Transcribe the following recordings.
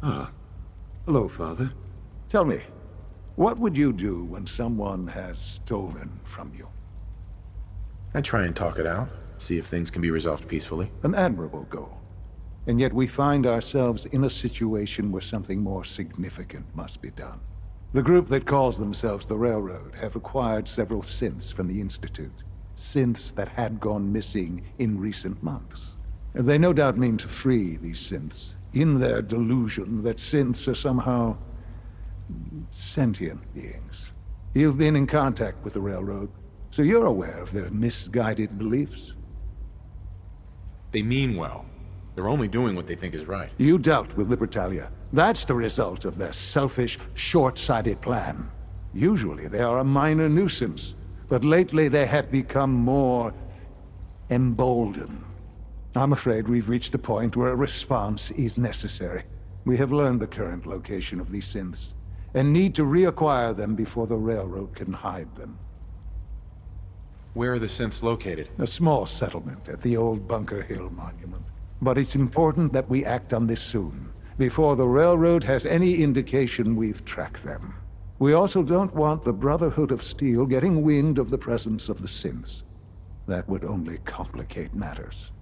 Ah, hello, Father. Tell me, what would you do when someone has stolen from you? I try and talk it out, see if things can be resolved peacefully. An admirable goal. And yet we find ourselves in a situation where something more significant must be done. The group that calls themselves the Railroad have acquired several synths from the Institute. Synths that had gone missing in recent months. They no doubt mean to free these synths, in their delusion that synths are somehow sentient beings. You've been in contact with the Railroad, so you're aware of their misguided beliefs. They mean well. They're only doing what they think is right. You dealt with Libertalia. That's the result of their selfish, short-sighted plan. Usually they are a minor nuisance, but lately they have become more emboldened. I'm afraid we've reached the point where a response is necessary. We have learned the current location of these synths, and need to reacquire them before the Railroad can hide them. Where are the synths located? A small settlement at the old Bunker Hill monument. But it's important that we act on this soon, before the Railroad has any indication we've tracked them. We also don't want the Brotherhood of Steel getting wind of the presence of the synths. That would only complicate matters.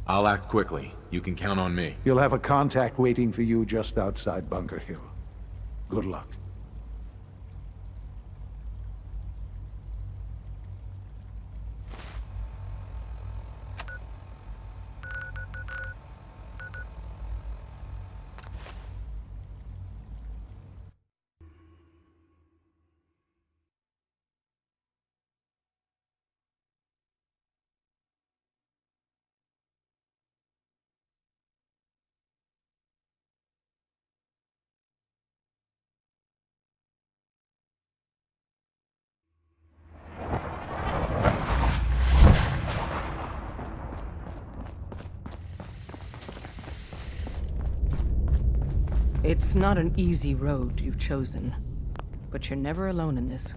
I'll act quickly. You can count on me. You'll have a contact waiting for you just outside Bunker Hill. Good luck. It's not an easy road you've chosen, but you're never alone in this.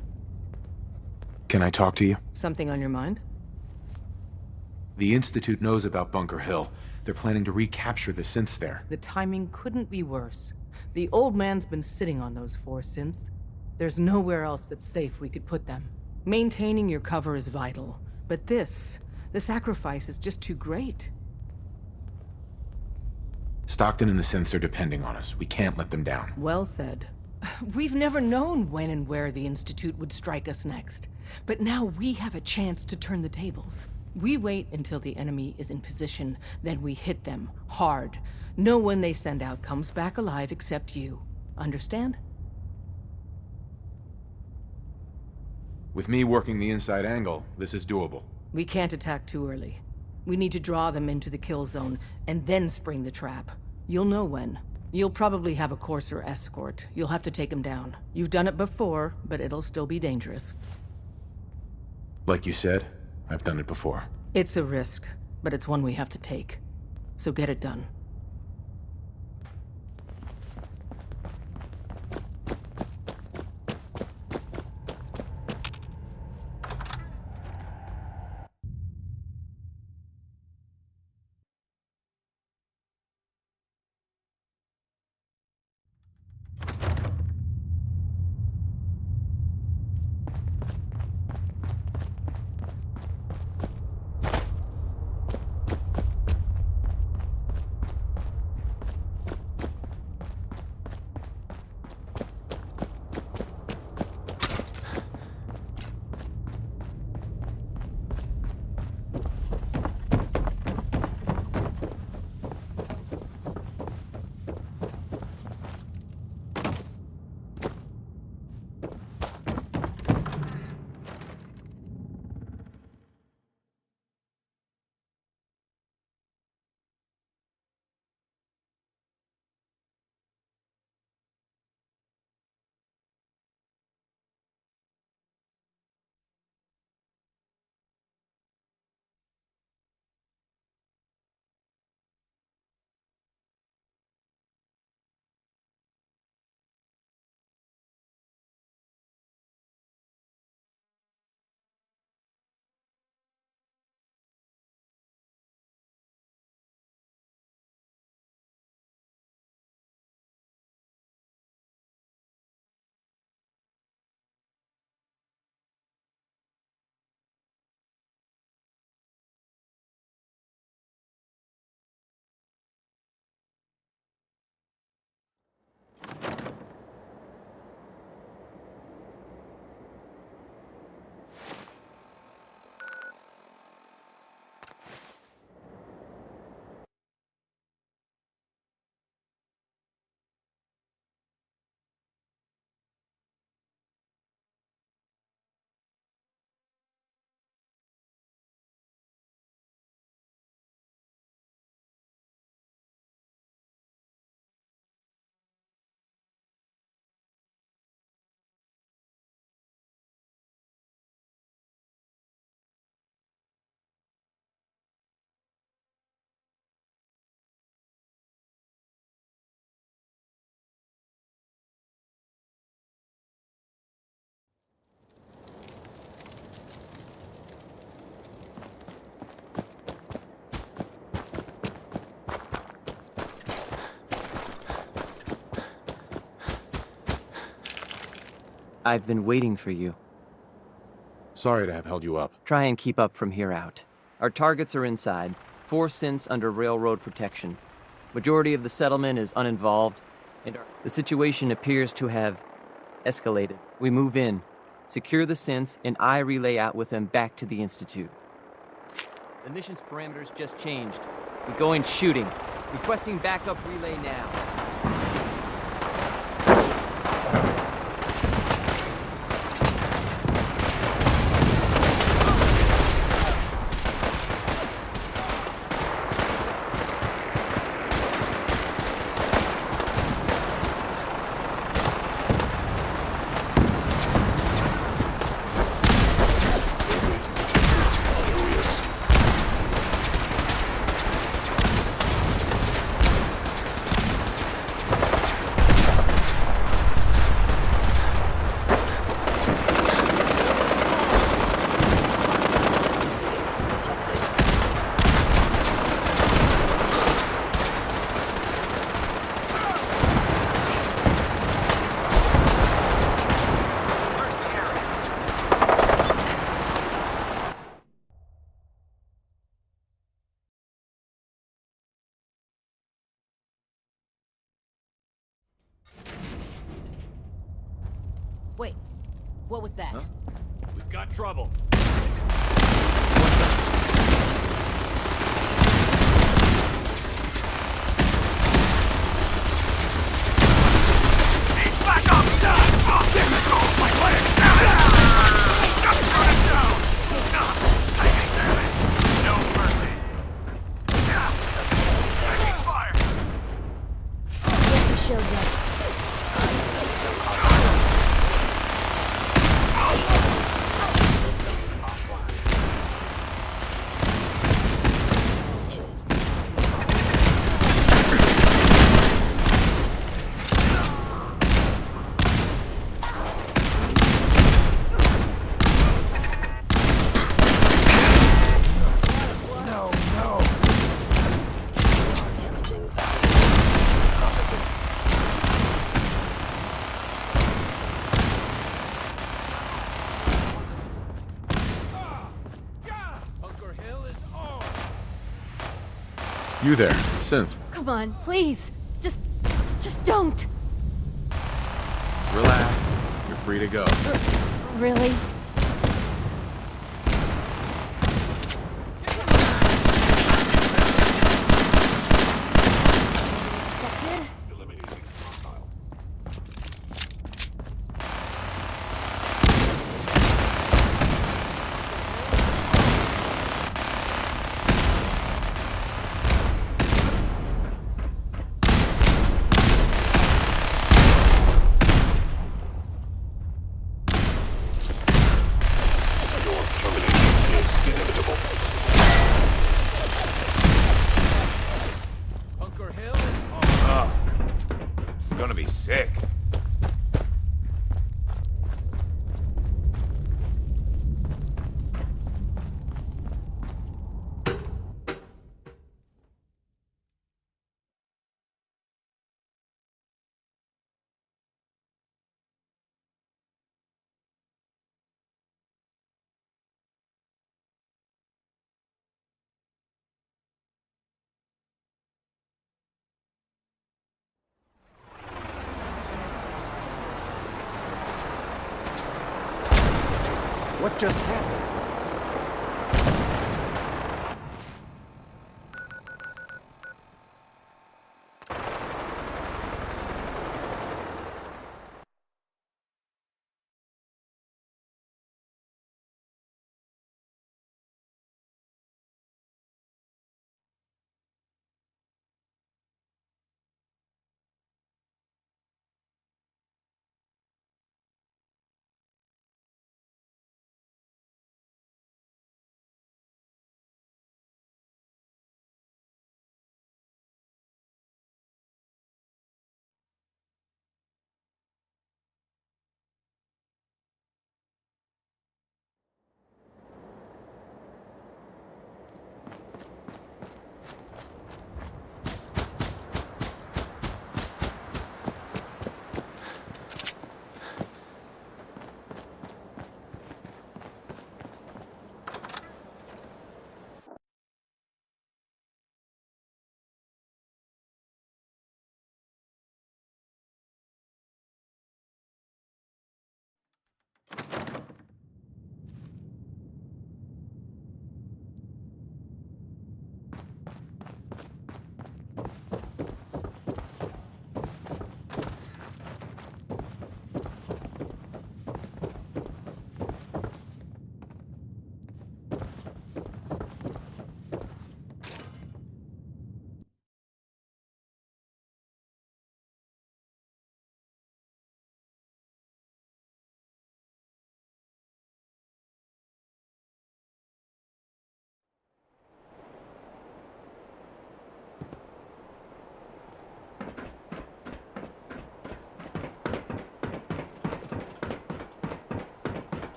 Can I talk to you? Something on your mind? The Institute knows about Bunker Hill. They're planning to recapture the synths there. The timing couldn't be worse. The old man's been sitting on those 4 synths. There's nowhere else that's safe we could put them. Maintaining your cover is vital, but the sacrifice is just too great. Stockton and the synths are depending on us. We can't let them down. Well said. We've never known when and where the Institute would strike us next. But now we have a chance to turn the tables. We wait until the enemy is in position, then we hit them hard. No one they send out comes back alive except you. Understand? With me working the inside angle, this is doable. We can't attack too early. We need to draw them into the kill zone, and then spring the trap. You'll know when. You'll probably have a Courser escort. You'll have to take them down. You've done it before, but it'll still be dangerous. Like you said, I've done it before. It's a risk, but it's one we have to take. So get it done. I've been waiting for you. Sorry to have held you up. Try and keep up from here out. Our targets are inside, 4 synths under railroad protection. Majority of the settlement is uninvolved, and the situation appears to have escalated. We move in, secure the synths, and I relay out with them back to the Institute. The mission's parameters just changed. We go in shooting. Requesting backup relay now. Wait, what was that? Huh? We've got trouble. Guess we showed them. Bunker Hill is on. You there, Synth. Come on, please. Just don't. Relax. You're free to go. Really? Bunker Hill is on. Gonna be sick. What just happened?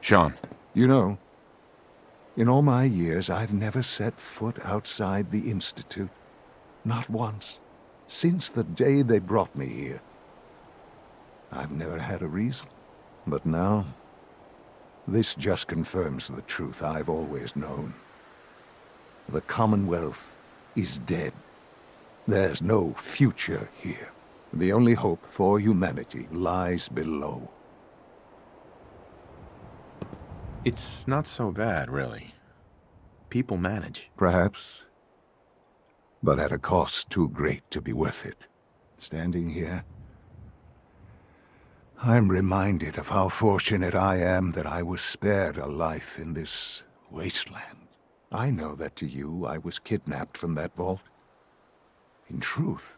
Sean. You know, in all my years, I've never set foot outside the Institute. Not once. Since the day they brought me here. I've never had a reason. But now, this just confirms the truth I've always known. The Commonwealth is dead. There's no future here. The only hope for humanity lies below. It's not so bad, really. People manage. Perhaps. But at a cost too great to be worth it. Standing here, I'm reminded of how fortunate I am that I was spared a life in this wasteland. I know that to you, I was kidnapped from that vault. In truth,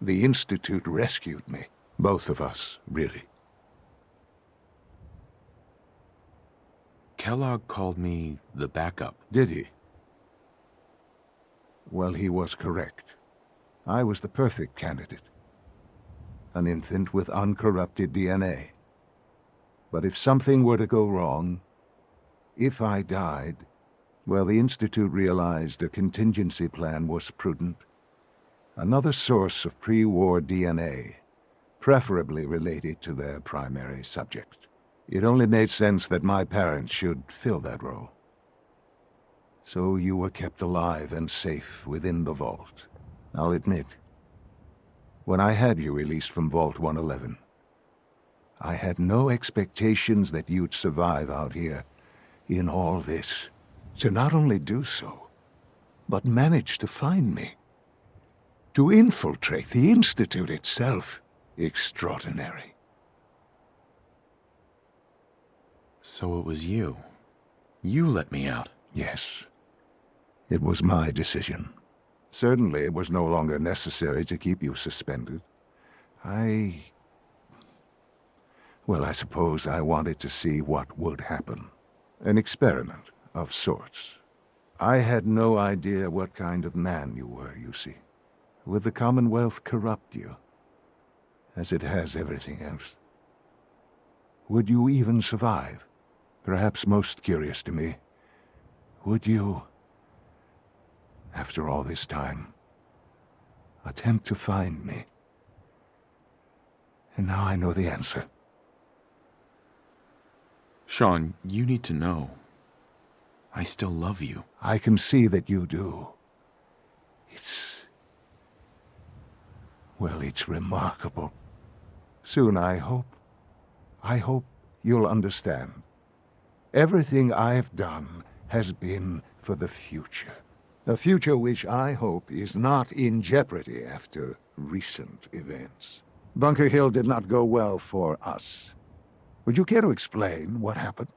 the Institute rescued me. Both of us, really. Kellogg called me the backup. Did he? Well, he was correct. I was the perfect candidate. An infant with uncorrupted DNA. But if something were to go wrong, if I died, well, the Institute realized a contingency plan was prudent. Another source of pre-war DNA, preferably related to their primary subject. It only made sense that my parents should fill that role. So you were kept alive and safe within the vault. I'll admit, when I had you released from Vault 111, I had no expectations that you'd survive out here in all this. To not only do so, but manage to find me. To infiltrate the Institute itself. Extraordinary. So it was you. You let me out. Yes. It was my decision. Certainly it was no longer necessary to keep you suspended. Well, I suppose I wanted to see what would happen. An experiment of sorts. I had no idea what kind of man you were, you see. Would the Commonwealth corrupt you, as it has everything else? Would you even survive? Perhaps most curious to me, would you, after all this time, attempt to find me? And now I know the answer. Sean, you need to know. I still love you. I can see that you do. Well, it's remarkable. Soon, I hope you'll understand. Everything I've done has been for the future. A future which I hope is not in jeopardy after recent events. Bunker Hill did not go well for us. Would you care to explain what happened?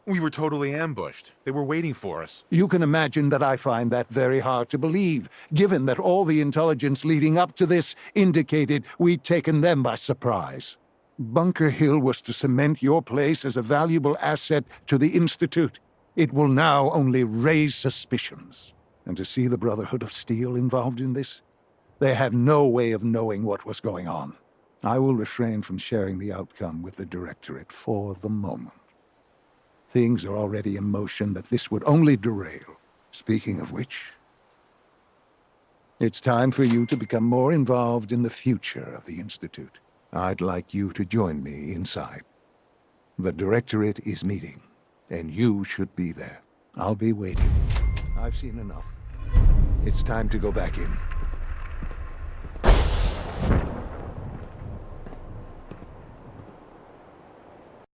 We were totally ambushed. They were waiting for us. You can imagine that I find that very hard to believe, given that all the intelligence leading up to this indicated we'd taken them by surprise. Bunker Hill was to cement your place as a valuable asset to the Institute. It will now only raise suspicions. And to see the Brotherhood of Steel involved in this? They had no way of knowing what was going on. I will refrain from sharing the outcome with the Directorate for the moment. Things are already in motion that this would only derail. Speaking of which, it's time for you to become more involved in the future of the Institute. I'd like you to join me inside. The Directorate is meeting, and you should be there. I'll be waiting. I've seen enough. It's time to go back in.